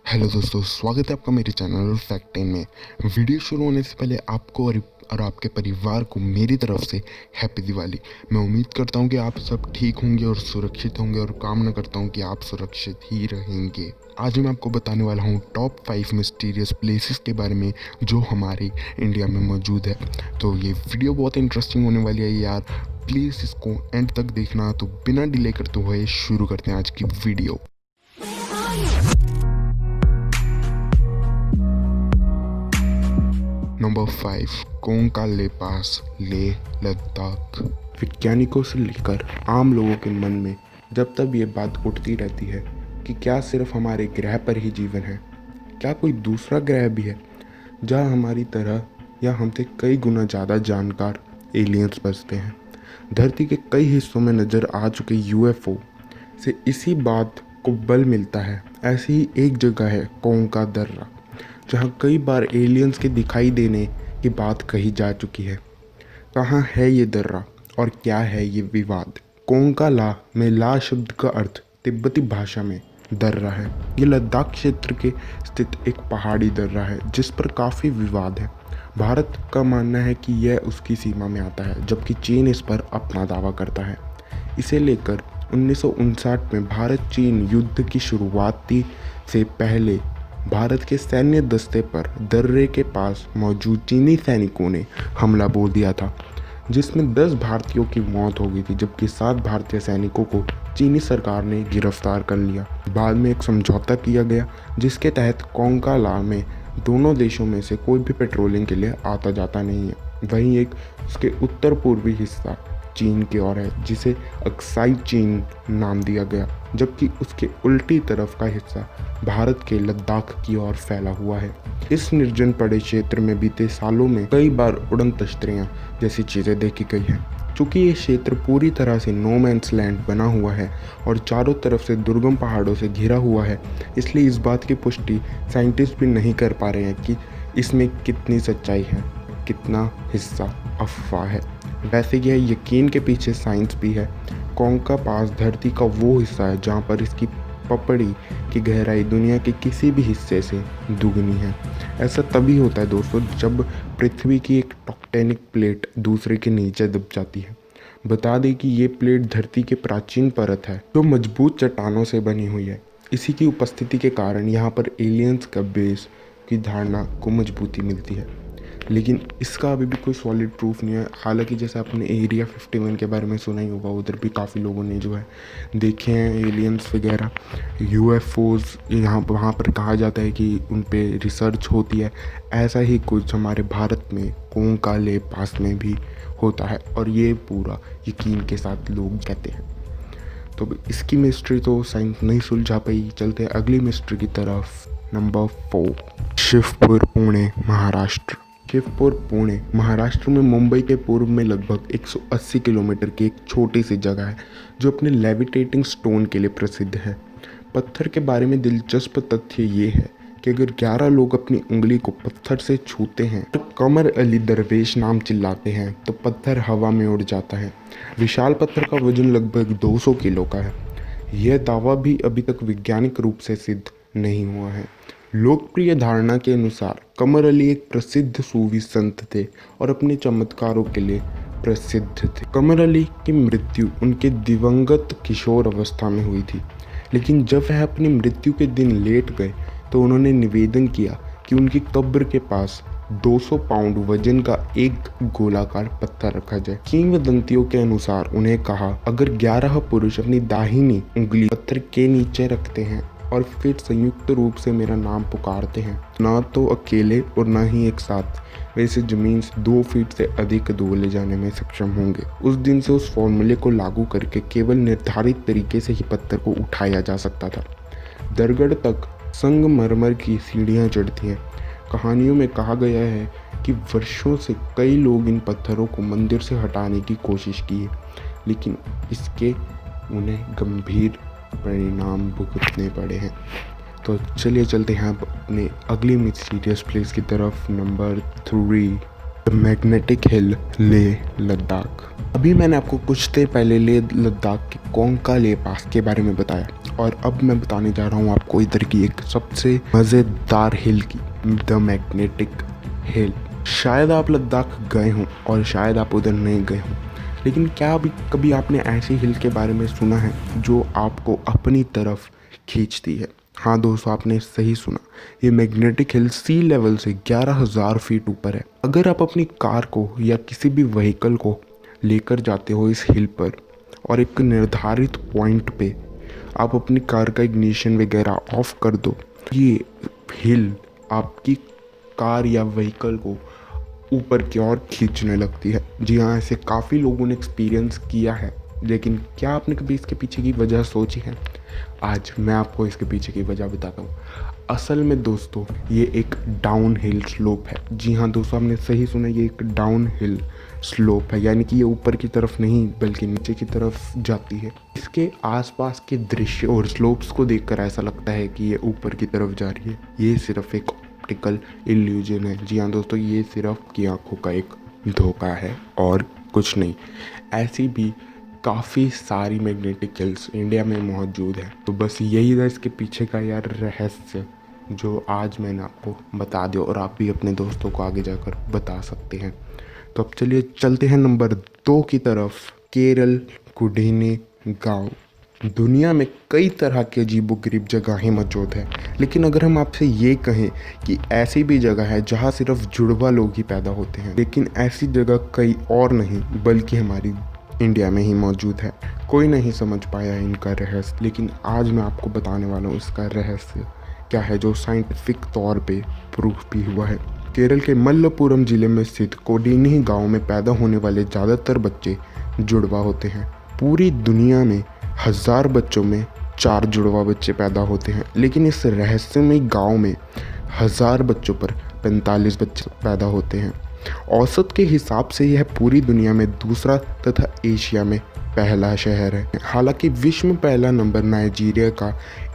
Hello दोस्तों, स्वागत है आपका मेरे चैनल फैक्ट 10 में। वीडियो शुरू होने से पहले आपको और आपके परिवार को मेरी तरफ से हैप्पी दिवाली। मैं उम्मीद करता हूं कि आप सब ठीक होंगे और सुरक्षित होंगे और कामना करता हूं कि आप सुरक्षित ही रहेंगे। आज मैं आपको बताने वाला हूं टॉप 5 मिस्टीरियस प्लेसेस के बारे में जो हमारे इंडिया में मौजूद है। तो ये वीडियो बहुत इंटरेस्टिंग होने वाली है यार, प्लीज़ इसको एंड तक देखना। तो बिना डिले करते हुए शुरू करते हैं आज की वीडियो। नंबर 5, कोंका ले पास, लेह लद्दाख। वैज्ञानिकों से लेकर आम लोगों के मन में जब तब ये बात उठती रहती है कि क्या सिर्फ हमारे ग्रह पर ही जीवन है, क्या कोई दूसरा ग्रह भी है जहाँ हमारी तरह या हमसे कई गुना ज़्यादा जानकार एलियंस बसते हैं। धरती के कई हिस्सों में नज़र आ चुके यूएफओ से इसी बात को बल मिलता है। ऐसी ही एक जगह है कोंका दर्रा, जहाँ कई बार एलियंस के दिखाई देने की बात कही जा चुकी है। कहाँ है ये दर्रा और क्या है ये विवाद? कोंका ला में ला शब्द का अर्थ तिब्बती भाषा में दर्रा है। ये लद्दाख क्षेत्र के स्थित एक पहाड़ी दर्रा है जिस पर काफ़ी विवाद है। भारत का मानना है कि यह उसकी सीमा में आता है, जबकि चीन इस पर अपना दावा करता है। इसे लेकर 1959 में भारत चीन युद्ध की शुरुआत से पहले भारत के सैन्य दस्ते पर दर्रे के पास मौजूद चीनी सैनिकों ने हमला बोल दिया था, जिसमें 10 भारतीयों की मौत हो गई थी, जबकि 7 भारतीय सैनिकों को चीनी सरकार ने गिरफ्तार कर लिया। बाद में एक समझौता किया गया जिसके तहत कोंका ला में दोनों देशों में से कोई भी पेट्रोलिंग के लिए आता जाता नहीं है। वहीं एक उसके उत्तर पूर्वी हिस्सा चीन की ओर है जिसे अक्साई चीन नाम दिया गया, जबकि उसके उल्टी तरफ का हिस्सा भारत के लद्दाख की ओर फैला हुआ है। इस निर्जन पड़े क्षेत्र में बीते सालों में कई बार उड़न तश्तरियाँ जैसी चीज़ें देखी गई हैं। चूँकि ये क्षेत्र पूरी तरह से नो मैंस लैंड बना हुआ है और चारों तरफ से दुर्गम पहाड़ों से घिरा हुआ है, इसलिए इस बात की पुष्टि साइंटिस्ट भी नहीं कर पा रहे हैं कि इसमें कितनी सच्चाई है, कितना हिस्सा अफवाह है। वैसे यह यकीन के पीछे साइंस भी है। कोंका पास धरती का वो हिस्सा है जहाँ पर इसकी पपड़ी की गहराई दुनिया के किसी भी हिस्से से दुगनी है। ऐसा तभी होता है दोस्तों जब पृथ्वी की एक टेक्टोनिक प्लेट दूसरे के नीचे दब जाती है। बता दें कि ये प्लेट धरती के प्राचीन परत है जो मजबूत चट्टानों से बनी हुई है। इसी की उपस्थिति के कारण यहाँ पर एलियंस का बेस की धारणा को मजबूती मिलती है, लेकिन इसका अभी भी कोई सॉलिड प्रूफ नहीं है। हालांकि जैसे आपने एरिया 51 के बारे में सुना ही होगा, उधर भी काफ़ी लोगों ने जो है देखे हैं एलियंस वगैरह, यूएफओज। वहाँ पर कहा जाता है कि उन पे रिसर्च होती है। ऐसा ही कुछ हमारे भारत में कोंका ले पास में भी होता है और ये पूरा यकीन के साथ लोग कहते हैं। तो इसकी मिस्ट्री तो साइंस नहीं सुलझा पाई। चलते हैं अगली मिस्ट्री की तरफ। नंबर 4, शिवपुर पुणे महाराष्ट्र। शिवपुर पुणे महाराष्ट्र में मुंबई के पूर्व में लगभग 180 किलोमीटर की एक छोटी सी जगह है जो अपने लेविटेटिंग स्टोन के लिए प्रसिद्ध है। पत्थर के बारे में दिलचस्प तथ्य ये है कि अगर 11 लोग अपनी उंगली को पत्थर से छूते हैं तो कमर अली दरवेश नाम चिल्लाते हैं तो पत्थर हवा में उड़ जाता है। विशाल पत्थर का वजन लगभग 200 किलो का है। यह दावा भी अभी तक वैज्ञानिक रूप से सिद्ध नहीं हुआ है। लोकप्रिय धारणा के अनुसार कमर अली एक प्रसिद्ध सूफी संत थे और अपने चमत्कारों के लिए प्रसिद्ध थे। कमर अली की मृत्यु उनके दिवंगत किशोर अवस्था में हुई थी, लेकिन जब वह अपनी मृत्यु के दिन लेट गए तो उन्होंने निवेदन किया कि उनकी कब्र के पास 200 पाउंड वजन का एक गोलाकार पत्थर रखा जाए। किंवदंतियों के अनुसार उन्हें कहा, अगर 11 पुरुष अपनी दाहिनी उंगली पत्थर के नीचे रखते हैं और फिर संयुक्त रूप से मेरा नाम पुकारते हैं, ना तो अकेले और ना ही एक साथ, वैसे जमीन से 2 फीट से अधिक दूर ले जाने में सक्षम होंगे। उस दिन से उस फॉर्मूले को लागू करके केवल निर्धारित तरीके से ही पत्थर को उठाया जा सकता था। दरगढ़ तक संगमरमर की सीढ़ियाँ चढ़ती हैं। कहानियों में कहा गया है कि वर्षों से कई लोग इन पत्थरों को मंदिर से हटाने की कोशिश की है, लेकिन इसके उन्हें गंभीर परिणाम भुगतने पड़े हैं। तो चलिए चलते हैं अब अपने अगली मिस्टीरियस प्लेस की तरफ। Number 3, magnetic hill Leh Ladakh. अभी मैंने आपको कुछ देर पहले लेह लद्दाख के कोंका लेह पास के बारे में बताया और अब मैं बताने जा रहा हूँ आपको इधर की एक सबसे मज़ेदार हिल की, द मैग्नेटिक हिल। शायद आप लद्दाख गए हों और शायद आप उधर नहीं गए हों, लेकिन क्या अभी कभी आपने ऐसी हिल के बारे में सुना है जो आपको अपनी तरफ खींचती है? हाँ दोस्तों, आपने सही सुना, ये मैग्नेटिक हिल सी लेवल से 11,000 फीट ऊपर है। अगर आप अपनी कार को या किसी भी व्हीकल को लेकर जाते हो इस हिल पर और एक निर्धारित पॉइंट पे आप अपनी कार का इग्निशन वगैरह ऑफ कर दो, ये हिल आपकी कार या व्हीकल को ऊपर की ओर खींचने लगती है। जी हाँ, ऐसे काफ़ी लोगों ने एक्सपीरियंस किया है, लेकिन क्या आपने कभी इसके पीछे की वजह सोची है? आज मैं आपको इसके पीछे की वजह बताता हूँ। असल में दोस्तों ये एक डाउन हिल स्लोप है। जी हाँ दोस्तों, आपने सही सुना, ये एक डाउन हिल स्लोप है, यानी कि ये ऊपर की तरफ नहीं बल्कि नीचे की तरफ जाती है। इसके आसपास के दृश्य और स्लोप्स को देखकर ऐसा लगता है कि ये ऊपर की तरफ जा रही है। ये सिर्फ एक ऑप्टिकल इल्यूजन है। जी हाँ दोस्तों, ये सिर्फ की आंखों का एक धोखा है और कुछ नहीं। ऐसी भी काफ़ी सारी मैग्नेटिक हिल्स इंडिया में मौजूद है। तो बस यही था इसके पीछे का यार रहस्य, जो आज मैंने आपको बता दिया और आप भी अपने दोस्तों को आगे जाकर बता सकते हैं। तो अब चलिए चलते हैं नंबर 2 की तरफ, केरल कुडीनी गांव। दुनिया में कई तरह की अजीबोगरीब जगहें मौजूद हैं, लेकिन अगर हम आपसे ये कहें कि ऐसी भी जगह है जहाँ सिर्फ जुड़वा लोग ही पैदा होते हैं, लेकिन ऐसी जगह कई और नहीं बल्कि हमारी इंडिया में ही मौजूद है। कोई नहीं समझ पाया इनका रहस्य, लेकिन आज मैं आपको बताने वाला हूँ इसका रहस्य क्या है, जो साइंटिफिक तौर पे प्रूफ भी हुआ है। केरल के मल्लपुरम जिले में स्थित कोडीनी गांव में पैदा होने वाले ज़्यादातर बच्चे जुड़वा होते हैं। पूरी दुनिया में 1000 बच्चों में 4 जुड़वा बच्चे पैदा होते हैं, लेकिन इस रहस्यमय गांव में 1000 बच्चों पर 45 बच्चे पैदा होते हैं। औसत के हिसाब से यह पूरी दुनिया में दूसरा तथा एशिया में पहला शहर है। हालांकि विश्व में पहला नंबर नाइजीरिया का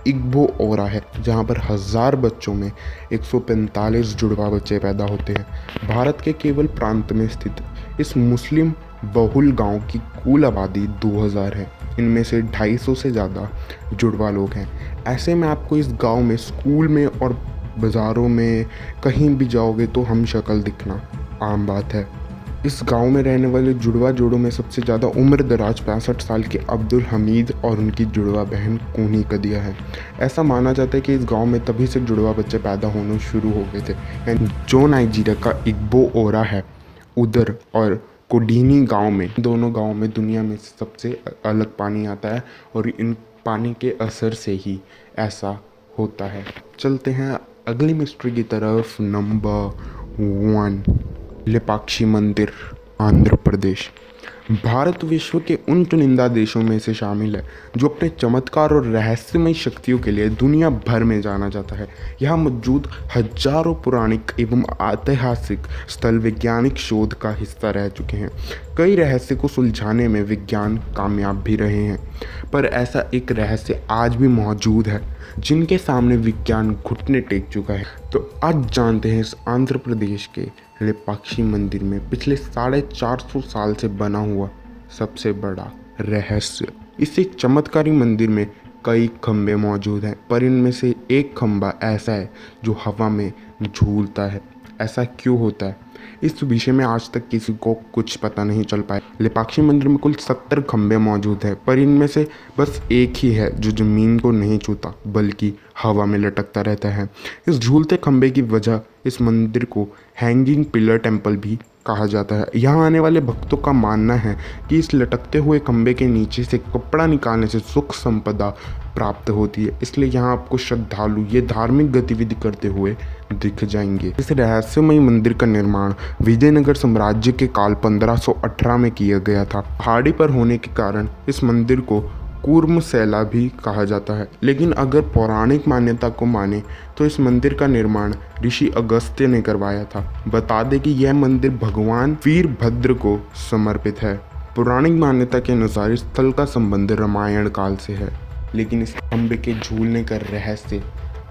इग्बो ओरा है, जहां पर 1000 बच्चों में 145 जुड़वा बच्चे पैदा होते हैं। भारत के केवल प्रांत में स्थित इस मुस्लिम बहुल गांव की कुल आबादी 2000 है। इनमें से 250 से ज़्यादा जुड़वा लोग हैं। ऐसे में आपको इस गांव में स्कूल में और बाज़ारों में कहीं भी जाओगे तो हम शक्ल दिखना आम बात है। इस गांव में रहने वाले जुड़वा जोड़ों में सबसे ज़्यादा उम्र दराज 65 साल के अब्दुल हमीद और उनकी जुड़वा बहन कूनी कदिया है। ऐसा माना जाता है कि इस गांव में तभी से जुड़वा बच्चे पैदा होने शुरू हो गए थे। जो नाइजीरिया का इग्बो ओरा है उधर और कोडीनी गांव में, दोनों गांव में दुनिया में सबसे अलग पानी आता है और इन पानी के असर से ही ऐसा होता है। चलते हैं अगली मिस्ट्री की तरफ, नंबर 1, लेपाक्षी मंदिर, आंध्र प्रदेश। भारत विश्व के उन चुनिंदा देशों में से शामिल है जो अपने चमत्कार और रहस्यमय शक्तियों के लिए दुनिया भर में जाना जाता है। यहाँ मौजूद हजारों पौराणिक एवं ऐतिहासिक स्थल वैज्ञानिक शोध का हिस्सा रह चुके हैं। कई रहस्य को सुलझाने में विज्ञान कामयाब भी रहे हैं, पर ऐसा एक रहस्य आज भी मौजूद है जिनके सामने विज्ञान घुटने टेक चुका है। तो आज जानते हैं इस आंध्र प्रदेश के लेपाक्षी मंदिर में पिछले 450 साल से बना हुआ सबसे बड़ा रहस्य। इस एक चमत्कारी मंदिर में कई खंभे मौजूद हैं, पर इनमें से एक खंभा ऐसा है जो हवा में झूलता है। ऐसा क्यों होता है, इस विषय में आज तक किसी को कुछ पता नहीं चल पाया। लेपाक्षी मंदिर में कुल 70 खंभे मौजूद हैं, पर इनमें से बस एक ही है जो ज़मीन को नहीं छूता बल्कि हवा में लटकता रहता है। इस झूलते खंभे की वजह इस मंदिर को हैंगिंग पिलर टेम्पल भी कहा जाता है। यहाँ आने वाले भक्तों का मानना है कि इस लटकते हुए खंभे के नीचे से कपड़ा निकालने से सुख संपदा प्राप्त होती है, इसलिए यहाँ आपको श्रद्धालु ये धार्मिक गतिविधि करते हुए दिख जाएंगे। इस रहस्यमय मंदिर का निर्माण विजयनगर साम्राज्य के काल 1518 में किया गया था। पहाड़ी पर होने के कारण इस मंदिर को कूर्मशैला भी कहा जाता है, लेकिन अगर पौराणिक मान्यता को माने तो इस मंदिर का निर्माण ऋषि अगस्त्य ने करवाया था। बता दें कि यह मंदिर भगवान वीरभद्र को समर्पित है। पौराणिक मान्यता के अनुसार इस स्थल का संबंध रामायण काल से है, लेकिन इस खंभे के झूलने का रहस्य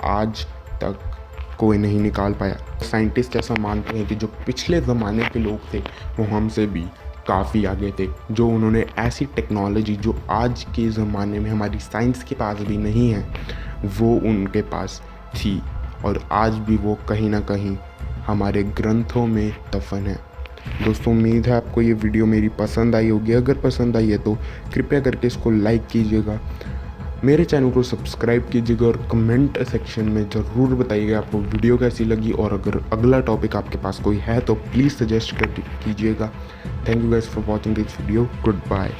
आज तक कोई नहीं निकाल पाया। साइंटिस्ट ऐसा मानते हैं कि जो पिछले ज़माने के लोग थे वो हमसे भी काफ़ी आगे थे, जो उन्होंने ऐसी टेक्नोलॉजी जो आज के ज़माने में हमारी साइंस के पास भी नहीं है वो उनके पास थी, और आज भी वो कहीं ना कहीं हमारे ग्रंथों में दफन है। दोस्तों, उम्मीद है आपको ये वीडियो मेरी पसंद आई होगी। अगर पसंद आई है तो कृपया करके इसको लाइक कीजिएगा, मेरे चैनल को सब्सक्राइब कीजिएगा और कमेंट सेक्शन में ज़रूर बताइएगा आपको वीडियो कैसी लगी, और अगर अगला टॉपिक आपके पास कोई है तो प्लीज़ सजेस्ट कर कीजिएगा। Thank you guys for watching this video. Good bye.